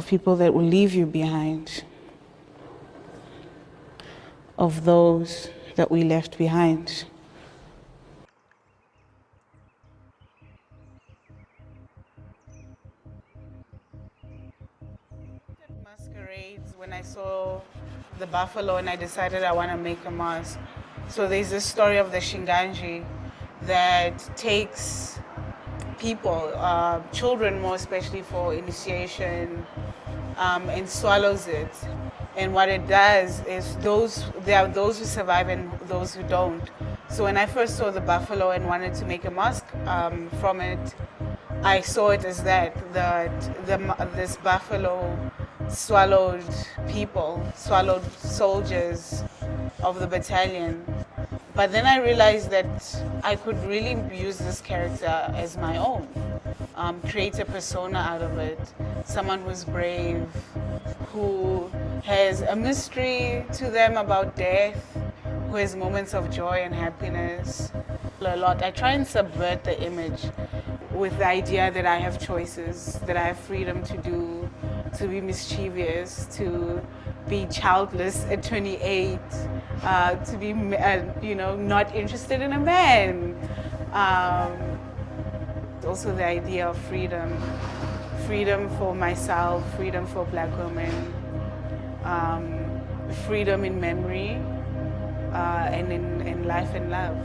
of people that will leave you behind, of those that we left behind. Masquerades when I saw the buffalo and I decided I want to make a mask. So there's this story of the Shinganji that takes people, children more especially for initiation, and swallows it. And what it does is there are those who survive and those who don't. So when I first saw the buffalo and wanted to make a mask from it, I saw it as this buffalo swallowed people, swallowed soldiers of the battalion. But then I realized that I could really use this character as my own, create a persona out of it, someone who's brave, who has a mystery to them about death, who has moments of joy and happiness. A lot. I try and subvert the image with the idea that I have choices, that I have freedom to be mischievous, to be childless at 28, to be, not interested in a man. Also the idea of freedom. Freedom for myself, freedom for Black women, freedom in memory, and in life and love.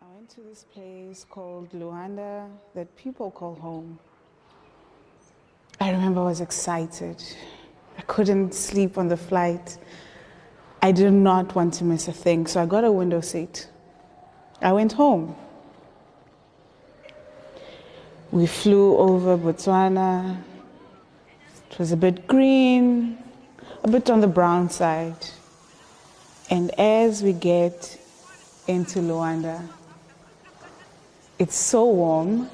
I went to this place called Luanda that people call home. I remember I was excited. I couldn't sleep on the flight. I did not want to miss a thing, so I got a window seat. I went home. We flew over Botswana. It was a bit green, a bit on the brown side. And as we get into Luanda, it's so warm,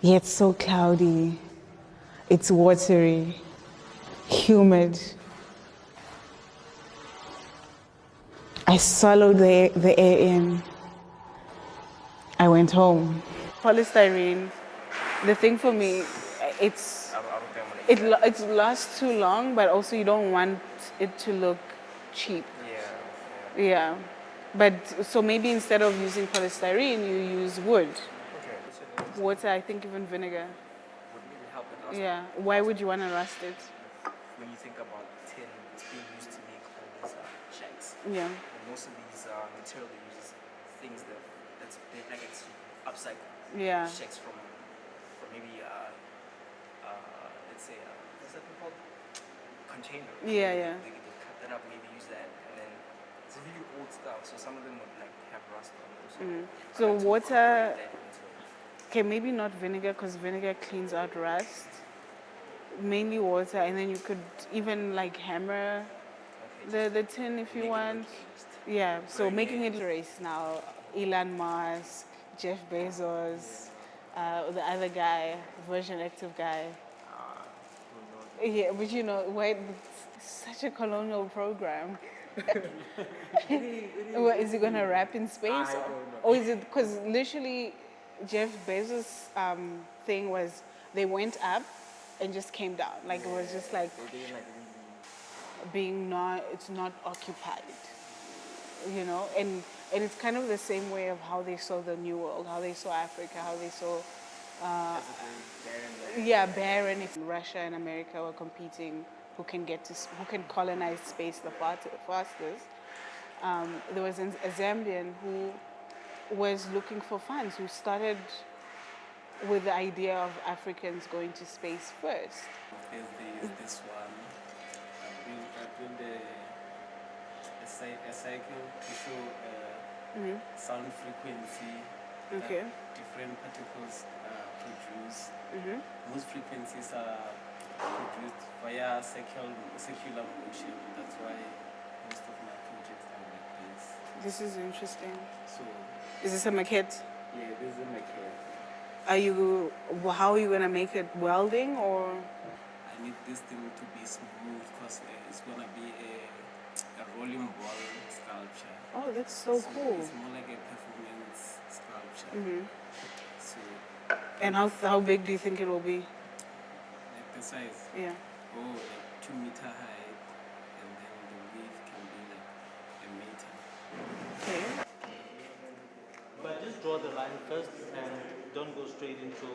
yet so cloudy. It's watery, humid. I swallowed the air in. I went home. Polystyrene, the thing for me, it lasts too long, but also you don't want it to look cheap. Yeah. But so maybe instead of using polystyrene, you use wood. Okay. Water, I think even vinegar. Would maybe help it rust. Yeah. Why would you want to rust it? When you think about tin, it's being used to make all these shanks. Yeah. And most of these material they use is things that's like it's upcycled. Yeah. Shanks from maybe let's say what's that thing called? Container. Yeah. They cut that up, maybe use that, and then it's really old stuff. So some of them would like have rust on them. So water. Okay, maybe not vinegar because vinegar cleans out rust. Mainly water, and then you could even like hammer the tin if you want. Yeah, so making it race now. Elon Musk, Jeff Bezos, the other guy, version active guy. Yeah, but wait, it's such a colonial program. Well, is he gonna rap in space? I don't know. Or is it because literally Jeff Bezos' thing was they went up and just came down. Like it was just like it's not occupied, and it's kind of the same way of how they saw the New World, how they saw Africa, how they saw barren. If Russia and America were competing, who can colonize space the fastest. There was a Zambian who was looking for funds, who started with the idea of Africans going to space first. There's this one. I built a cycle to show sound frequency Okay. that different particles produce. Most frequencies are produced via circular motion. That's why most of my projects are like this. This is interesting. So, Is this a maquette? yeah, this is a maquette. How are you gonna make it, welding or? I need this thing to be smooth because it's gonna be a rolling ball sculpture. Oh, that's so cool. It's more like a performance sculpture. So, And how big do you think it will be? like the size, Yeah. like 2 meter height, and then the width can be like a meter. Okay. But just draw the line first and don't go straight into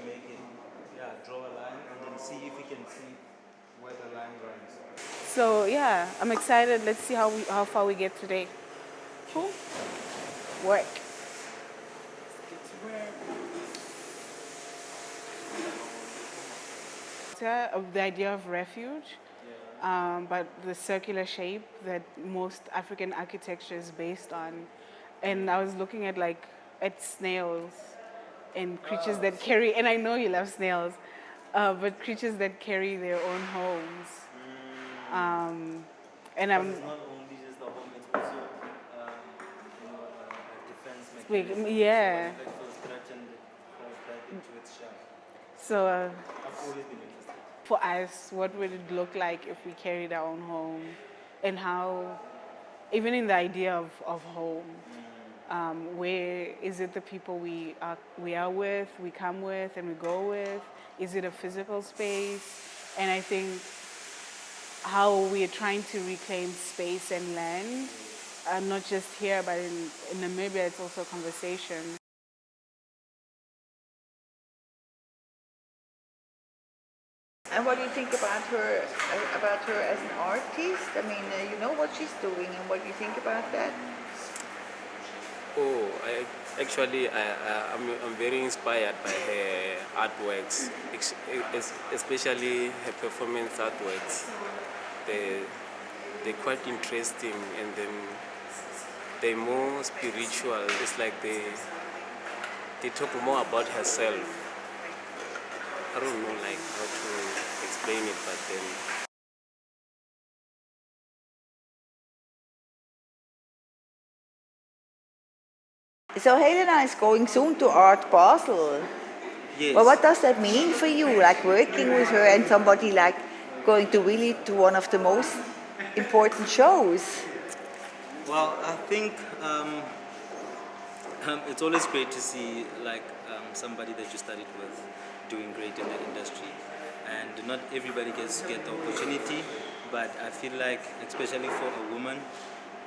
making. Yeah, draw a line and then see if you can see where the line runs. So yeah, I'm excited. Let's see how far we get today. Cool. Work. Of the idea of refuge, but the circular shape that most African architecture is based on. And I was looking at snails and creatures that carry, and I know you love snails, but creatures that carry their own homes. And I'm It's not only just the home, it's also a defense mechanism. yeah. So when it feels threatened, it falls back into its shell. So I've always been interested. for us, what would it look like if we carried our own home, and how, even in the idea of home, where is it the people we are with, we come with, and we go with? Is it a physical space? And I think how we are trying to reclaim space and land, not just here, but in Namibia, it's also a conversation. And what do you think about her as an artist? I mean, you know what she's doing, and what do you think about that? Oh, I'm very inspired by her artworks, especially her performance artworks. They're quite interesting, and then they're more spiritual. It's like they talk more about herself. I don't know how to explain it, but then. So Helena is going soon to Art Basel. Yes. Well, what does that mean for you, like working with her and somebody like going to really to one of the most important shows? Well, I think it's always great to see somebody that you studied with doing great in the industry, and not everybody gets to get the opportunity. But I feel like, especially for a woman,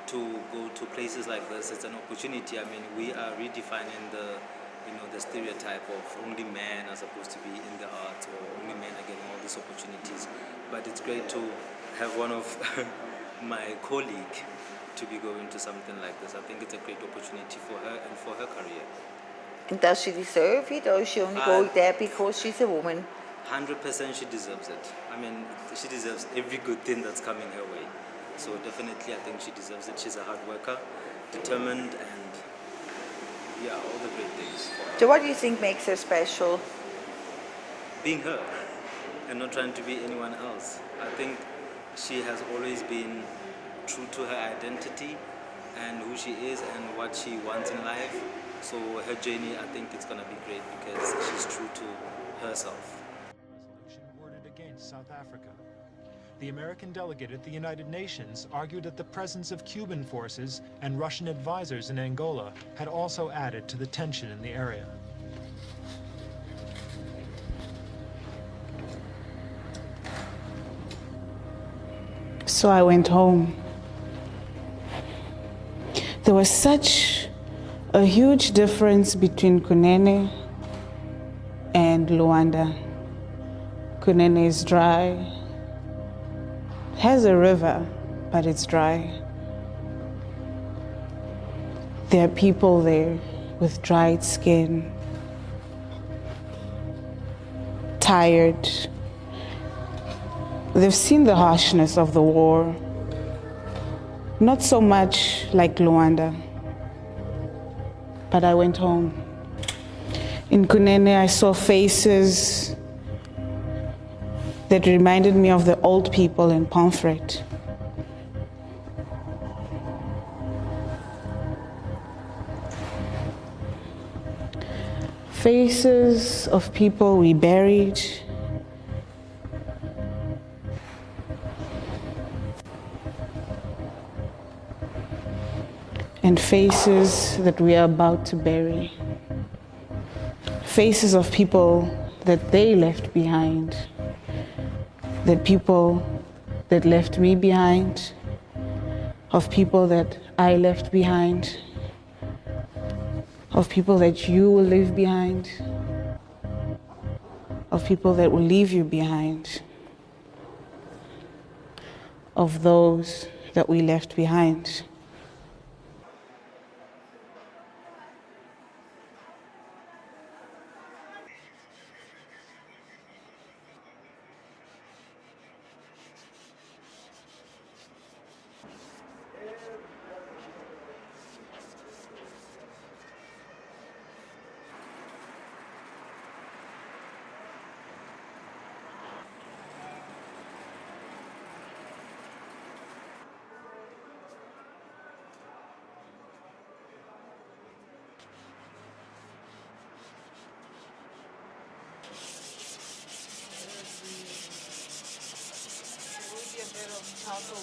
to go to places like this, it's an opportunity. I mean, we are redefining the stereotype of only men are supposed to be in the arts, or only men are getting all these opportunities. But it's great to have one of my colleague to be going to something like this. I think it's a great opportunity for her and for her career. And does she deserve it, or is she only going there because she's a woman? 100% she deserves it. I mean, she deserves every good thing that's coming her way. So definitely I think she deserves it. She's a hard worker, determined, and all the great things. So what do you think makes her special? Being her and not trying to be anyone else. I think she has always been true to her identity and who she is and what she wants in life. So her journey, I think it's going to be great because she's true to herself. Resolution worded against South Africa. The American delegate at the United Nations argued that the presence of Cuban forces and Russian advisors in Angola had also added to the tension in the area. So I went home. There was such a huge difference between Kunene and Luanda. Kunene is dry, has a river, but it's dry. There are people there with dried skin, tired. They've seen the harshness of the war, not so much like Luanda, but I went home. In Kunene, I saw faces that reminded me of the old people in Pomfret. Faces of people we buried, and faces that we are about to bury. Faces of people that they left behind, that people that left me behind, of people that I left behind, of people that you will leave behind, of people that will leave you behind, of those that we left behind.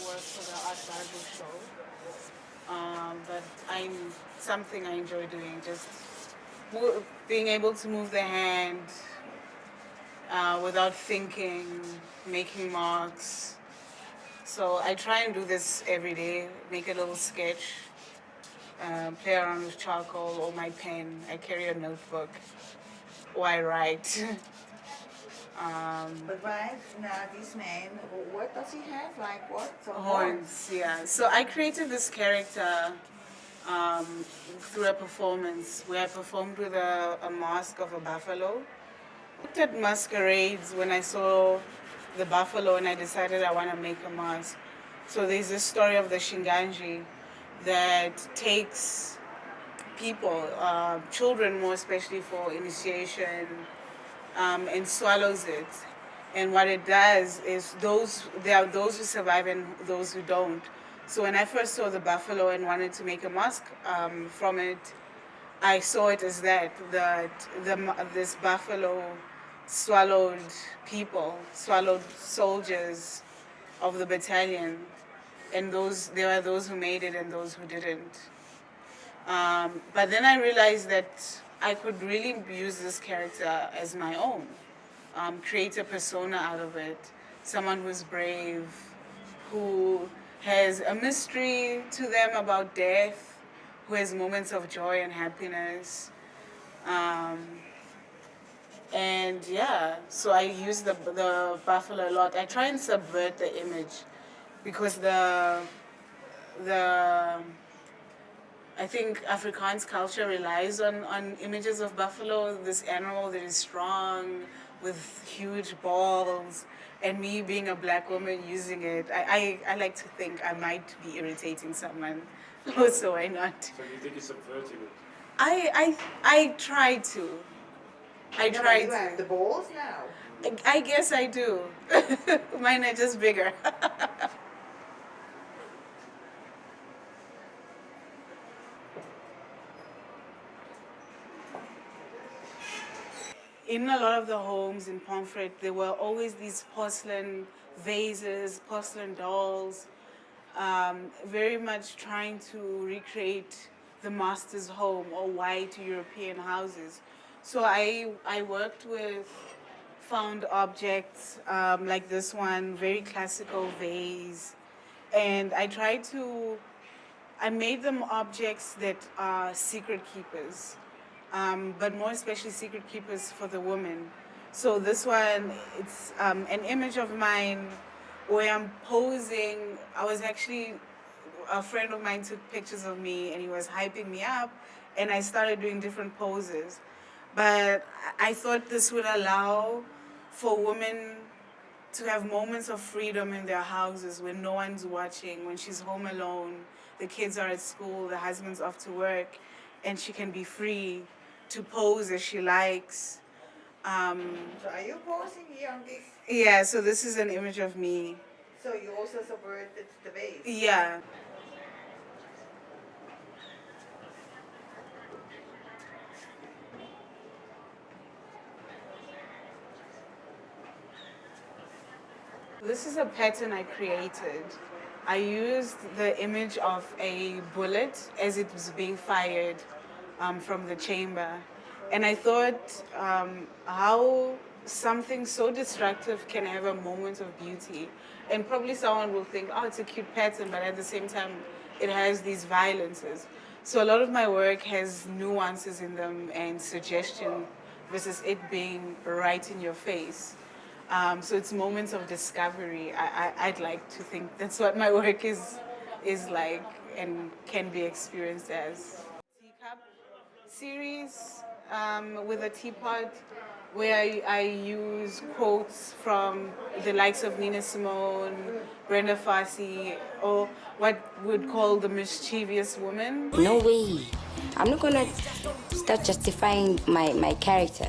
Work for the Art Bible show, but something I enjoy doing, just being able to move the hand without thinking, making marks. So I try and do this every day, make a little sketch, play around with charcoal or my pen. I carry a notebook, or I write. But right now, this man, what does he have? Like what? Some Horns, yeah. So I created this character through a performance where I performed with a mask of a buffalo. I looked at masquerades when I saw the buffalo and I decided I want to make a mask. So there's this story of the Shinganji that takes people, children more especially for initiation, and swallows it. And what it does is there are those who survive and those who don't. So when I first saw the buffalo and wanted to make a mask from it, I saw it as that this buffalo swallowed people, swallowed soldiers of the battalion, and there are those who made it and those who didn't. But then I realized that I could really use this character as my own, create a persona out of it, someone who's brave, who has a mystery to them about death, who has moments of joy and happiness. And yeah, so I use the buffalo a lot. I try and subvert the image because I think Afrikaans culture relies on images of buffalo, this animal that is strong with huge balls, and me being a black woman using it, I like to think I might be irritating someone, so why not? So you think you're subverting it? I try to. I try You have the to. balls now. I guess I do. Mine are just bigger. In a lot of the homes in Pomfret, there were always these porcelain vases, porcelain dolls, very much trying to recreate the master's home or white European houses. So I worked with found objects like this one, very classical vase, and I made them objects that are secret keepers. But more especially secret keepers for the women. So this one, it's an image of mine where I'm posing. a friend of mine took pictures of me and he was hyping me up, and I started doing different poses. But I thought this would allow for women to have moments of freedom in their houses when no one's watching, when she's home alone, the kids are at school, the husband's off to work, and she can be free to pose as she likes. So are you posing here on this? Yeah, so this is an image of me. So you also subverted the vase? Yeah. This is a pattern I created. I used the image of a bullet as it was being fired from the chamber. And I thought how something so destructive can have a moment of beauty. And probably someone will think, oh, it's a cute pattern, but at the same time, it has these violences. So a lot of my work has nuances in them and suggestion versus it being right in your face. So it's moments of discovery. I'd like to think that's what my work is like and can be experienced as. Teacup series with a teapot where I use quotes from the likes of Nina Simone, Brenda Fassie, or what would call the mischievous woman. No way. I'm not gonna start justifying my character.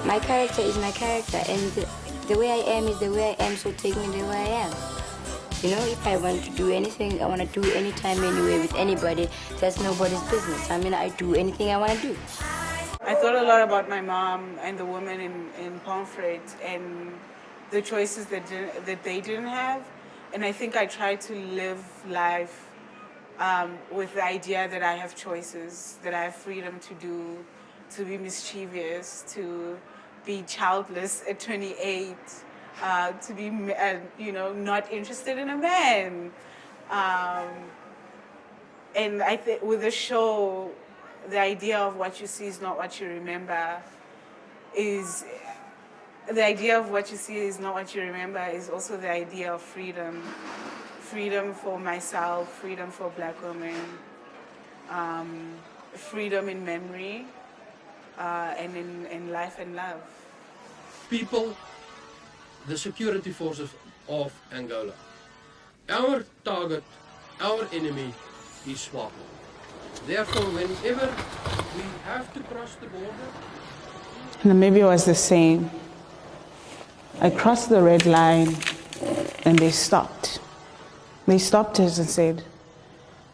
My character is my character, and the way I am is the way I am, so take me the way I am. You know, if I want to do anything, I want to do anytime, anywhere, with anybody, that's nobody's business. I mean, I do anything I want to do. I thought a lot about my mom and the women in Pomfret and the choices that they didn't have. And I think I tried to live life with the idea that I have choices, that I have freedom to do, to be mischievous, to be childless at 28, to be, not interested in a man. And I think with the show, the idea of what you see is not what you remember is also the idea of freedom. Freedom for myself, freedom for Black women, freedom in memory, and in life and love. People, the security forces of Angola. Our target, our enemy is SWAPO. Therefore, whenever we have to cross the border... Namibia was the same. I crossed the red line and they stopped. They stopped us and said,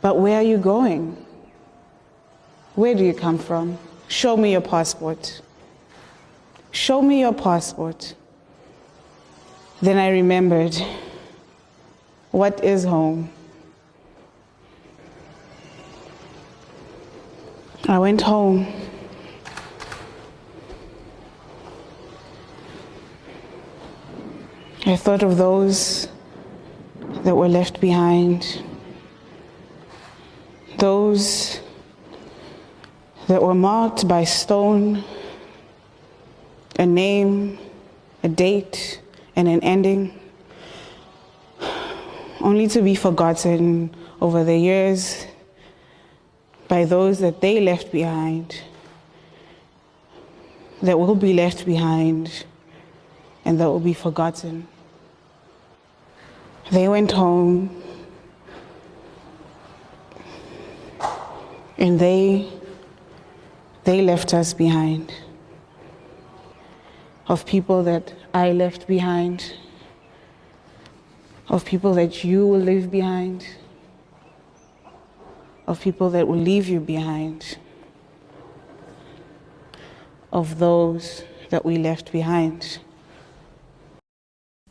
but where are you going? Where do you come from? Show me your passport. Show me your passport. Then I remembered, what is home? I went home. I thought of those that were left behind, those that were marked by stone, a name, a date, and an ending, only to be forgotten over the years by those that they left behind, that will be left behind, and that will be forgotten. They went home, and they left us behind. Of people that I left behind, of people that you will leave behind, of people that will leave you behind, of those that we left behind.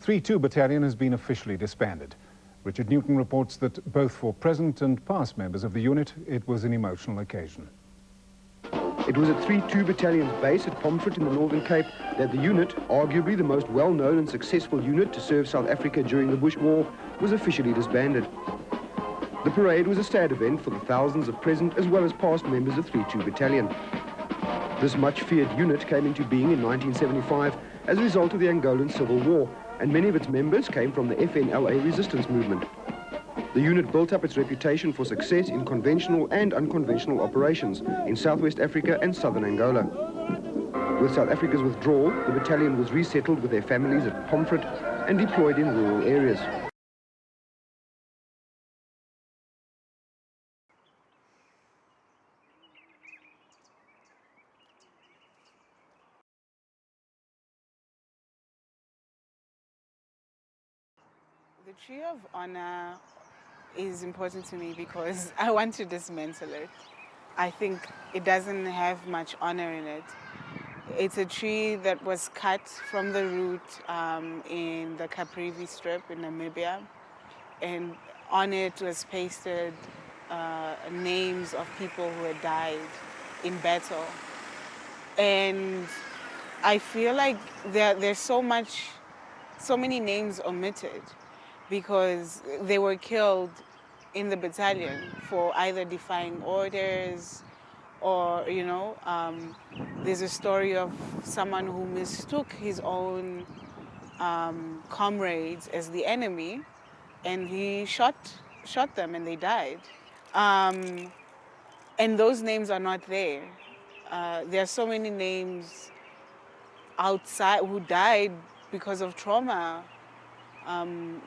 3-2 Battalion has been officially disbanded. Richard Newton reports that both for present and past members of the unit, it was an emotional occasion. It was at 3-2 Battalion's base at Pomfret in the Northern Cape that the unit, arguably the most well-known and successful unit to serve South Africa during the Bush War, was officially disbanded. The parade was a sad event for the thousands of present as well as past members of 3-2 Battalion. This much-feared unit came into being in 1975 as a result of the Angolan Civil War, and many of its members came from the FNLA resistance movement. The unit built up its reputation for success in conventional and unconventional operations in Southwest Africa and southern Angola. With South Africa's withdrawal, the battalion was resettled with their families at Pomfret and deployed in rural areas. The tree of honor is important to me because I want to dismantle it. I think it doesn't have much honor in it. It's a tree that was cut from the root in the Caprivi Strip in Namibia, and on it was pasted names of people who had died in battle. And I feel like there's so many names omitted because they were killed in the battalion for either defying orders or, there's a story of someone who mistook his own comrades as the enemy, and he shot them and they died. And those names are not there. There are so many names outside who died because of trauma,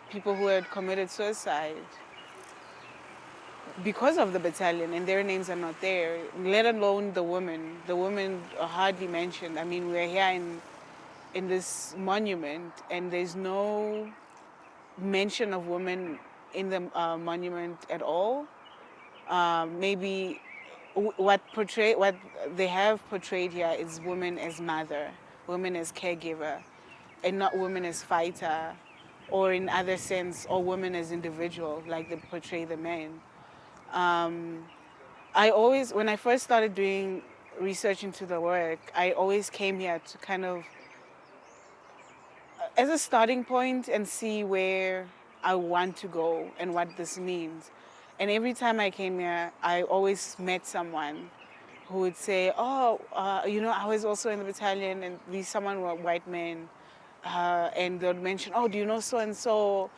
people who had committed suicide because of the battalion, and their names are not there, let alone the women. The women are hardly mentioned. I mean, we're here in this monument, and there's no mention of women in the monument at all. Maybe what they have portrayed here is women as mother, women as caregiver, and not women as fighter, or in other sense, or women as individual, like they portray the men. When I first started doing research into the work, I always came here to kind of, as a starting point, and see where I want to go and what this means. And every time I came here, I always met someone who would say, I was also in the battalion, and someone were white men, and they would mention, do you know so-and-so?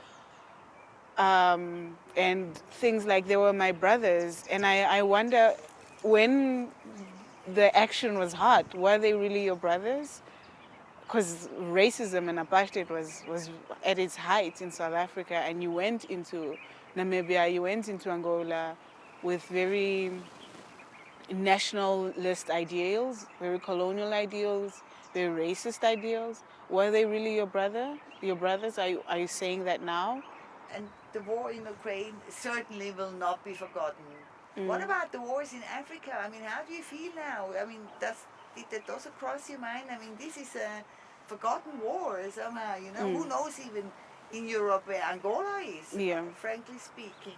And things like they were my brothers. And I wonder, when the action was hot, were they really your brothers? Because racism and apartheid was at its height in South Africa, and you went into Namibia, you went into Angola with very nationalist ideals, very colonial ideals, very racist ideals. Were they really your brothers? Are you saying that now? And the war in Ukraine certainly will not be forgotten. What about the wars in Africa? I mean, how do you feel now? I mean, did that also cross your mind? I mean, this is a forgotten war somehow, Who knows even in Europe where Angola is, frankly speaking.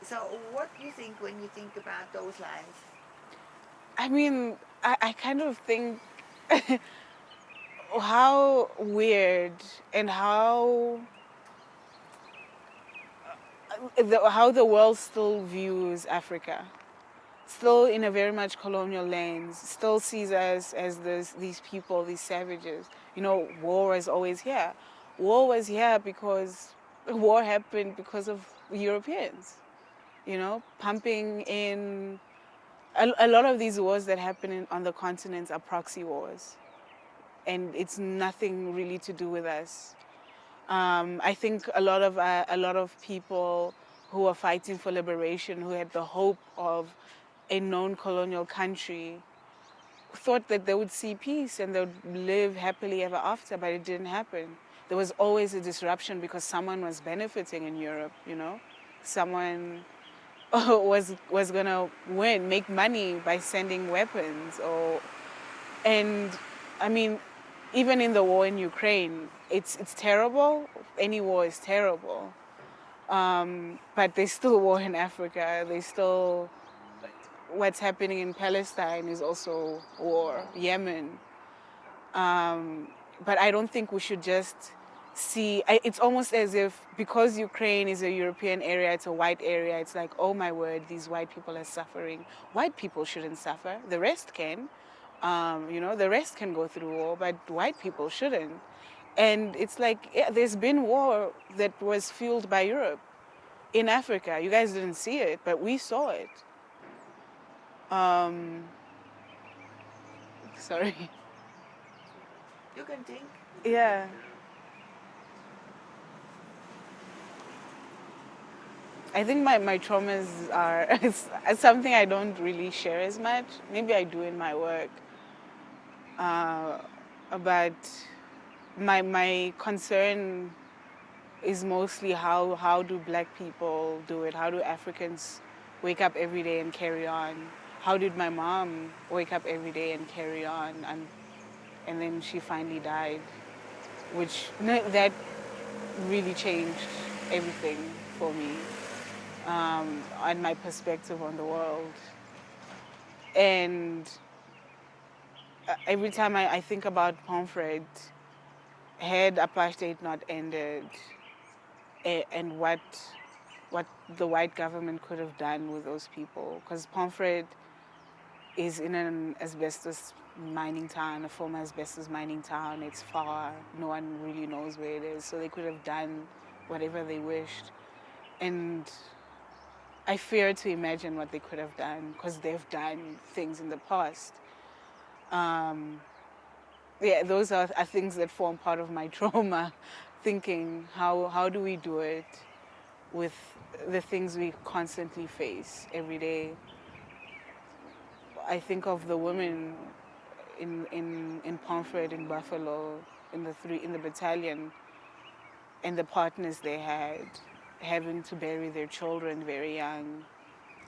So what do you think when you think about those lines? I mean, I kind of think how weird and how the world still views Africa, still in a very much colonial lens, still sees us as these people, these savages. War is always here. War was here because war happened because of Europeans, pumping in. A lot of these wars that happen on the continents are proxy wars, and it's nothing really to do with us. I think a lot of people who are fighting for liberation, who had the hope of a known colonial country, thought that they would see peace and they would live happily ever after, but it didn't happen. There was always a disruption because someone was benefiting in Europe, Someone was going to make money by sending weapons. And I mean, even in the war in Ukraine, it's terrible. Any war is terrible. But there's still war in Africa. There's still what's happening in Palestine is also war, Yemen. But I don't think we should just see, it's almost as if because Ukraine is a European area, it's a white area, it's like, oh my word, these white people are suffering. White people shouldn't suffer. The rest can. The rest can go through war, but white people shouldn't. And it's like, there's been war that was fueled by Europe. in Africa. You guys didn't see it, but we saw it. Sorry. You can think. Yeah. I think my traumas are it's something I don't really share as much. Maybe I do in my work. But my concern is mostly how do Black people do it? How do Africans wake up every day and carry on? How did my mom wake up every day and carry on? And then she finally died, that really changed everything for me, and my perspective on the world. And every time I think about Pomfret, had apartheid not ended, and what the white government could have done with those people, because Pomfret is in an asbestos mining town, a former asbestos mining town. It's far, no one really knows where it is, so they could have done whatever they wished. And I fear to imagine what they could have done, because they've done things in the past. Those are things that form part of my trauma, thinking how do we do it with the things we constantly face every day. I think of the women in Pomfret, in Buffalo, in the battalion, and the partners they had, having to bury their children very young,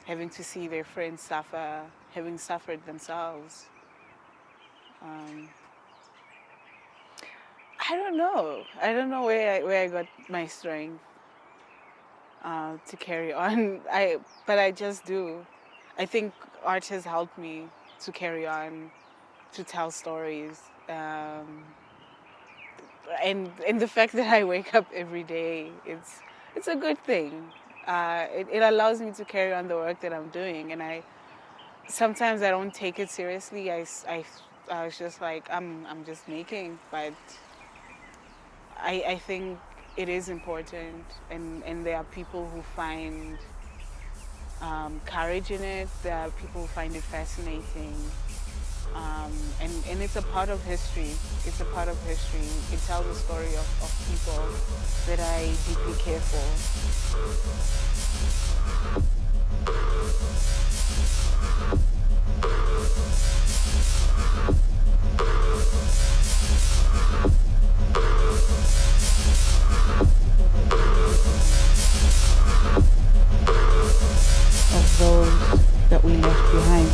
having to see their friends suffer, having suffered themselves. I don't know. I don't know where I got my strength to carry on. But I just do. I think art has helped me to carry on, to tell stories, and the fact that I wake up every day, it's a good thing. It allows me to carry on the work that I'm doing, and sometimes I don't take it seriously. I was just like, I'm just making, but I think it is important, and there are people who find courage in it. There are people who find it fascinating, and it's a part of history. It's a part of history. It tells the story of people that I deeply care for. Of those that we left behind.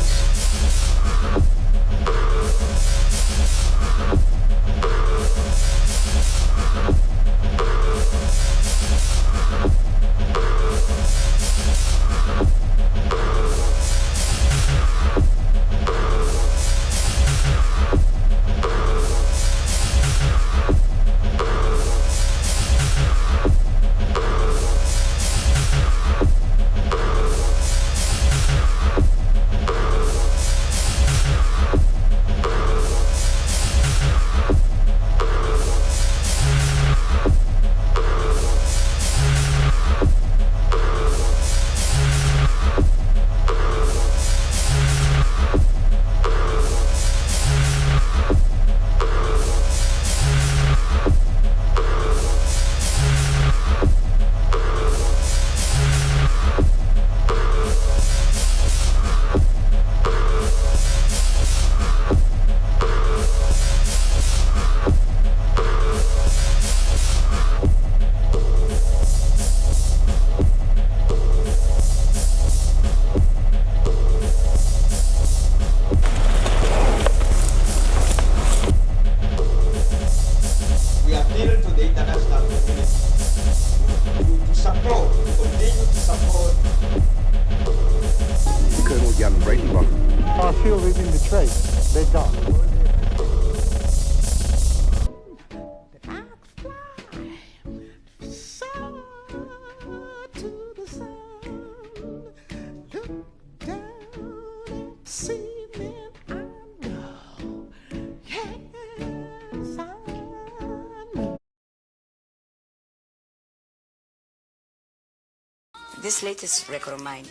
This latest record of mine,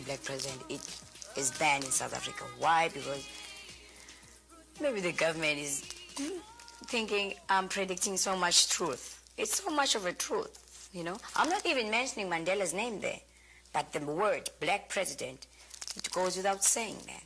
Black President, it is banned in South Africa. Why? Because maybe the government is thinking I'm predicting so much truth. It's so much of a truth, you know. I'm not even mentioning Mandela's name there, but the word Black President, it goes without saying that.